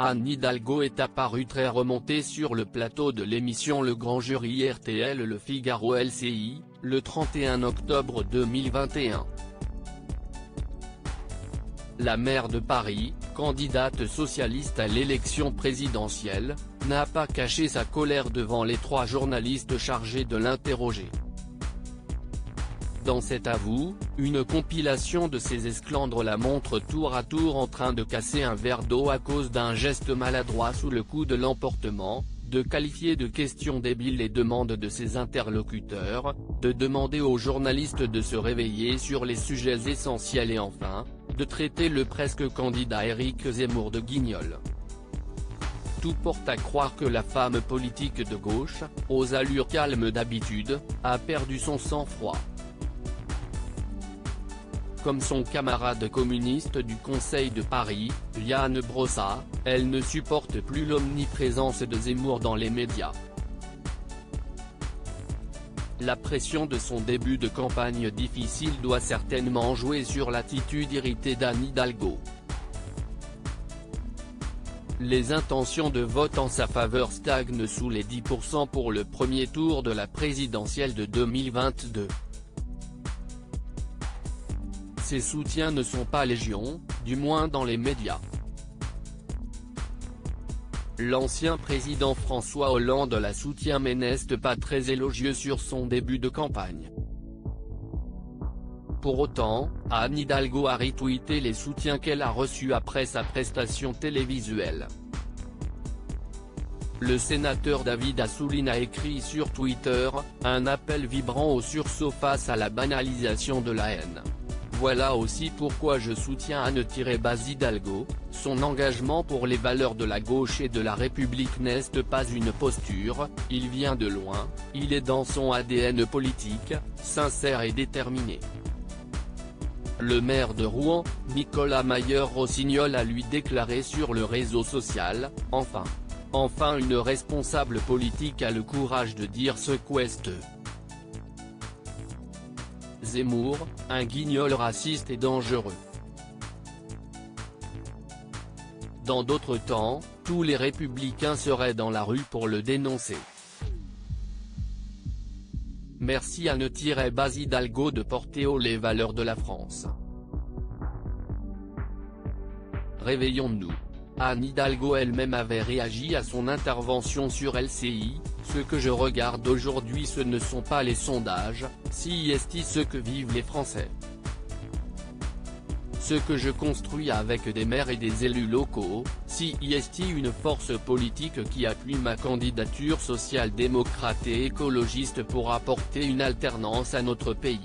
Anne Hidalgo est apparue très remontée sur le plateau de l'émission Le Grand Jury RTL Le Figaro LCI, le 31 octobre 2021. La maire de Paris, candidate socialiste à l'élection présidentielle, n'a pas caché sa colère devant les 3 journalistes chargés de l'interroger. Dans cet avou, une compilation de ses esclandres la montre tour à tour en train de casser un verre d'eau à cause d'un geste maladroit sous le coup de l'emportement, de qualifier de questions débiles les demandes de ses interlocuteurs, de demander aux journalistes de se réveiller sur les sujets essentiels et enfin, de traiter le presque candidat Éric Zemmour de guignol. Tout porte à croire que la femme politique de gauche, aux allures calmes d'habitude, a perdu son sang-froid. Comme son camarade communiste du Conseil de Paris, Liane Brossat, elle ne supporte plus l'omniprésence de Zemmour dans les médias. La pression de son début de campagne difficile doit certainement jouer sur l'attitude irritée d'Anne Hidalgo. Les intentions de vote en sa faveur stagnent sous les 10% pour le premier tour de la présidentielle de 2022. Ses soutiens ne sont pas légion, du moins dans les médias. L'ancien président François Hollande la soutient mais n'est pas très élogieux sur son début de campagne. Pour autant, Anne Hidalgo a retweeté les soutiens qu'elle a reçus après sa prestation télévisuelle. Le sénateur David Assouline a écrit sur Twitter, un appel vibrant au sursaut face à la banalisation de la haine. Voilà aussi pourquoi je soutiens Anne-Baz Hidalgo, son engagement pour les valeurs de la gauche et de la République n'est pas une posture, il vient de loin, il est dans son ADN politique, sincère et déterminé. Le maire de Rouen, Nicolas Mayer-Rossignol a lui déclaré sur le réseau social, enfin une responsable politique a le courage de dire ce qu'est. Zemmour, un guignol raciste et dangereux. Dans d'autres temps, tous les républicains seraient dans la rue pour le dénoncer. Merci Anne-Baz Hidalgo de porter haut les valeurs de la France. Réveillons-nous. Anne Hidalgo elle-même avait réagi à son intervention sur LCI, ce que je regarde aujourd'hui ce ne sont pas les sondages, c'est ce que vivent les Français. Ce que je construis avec des maires et des élus locaux, c'est une force politique qui appuie ma candidature social-démocrate et écologiste pour apporter une alternance à notre pays.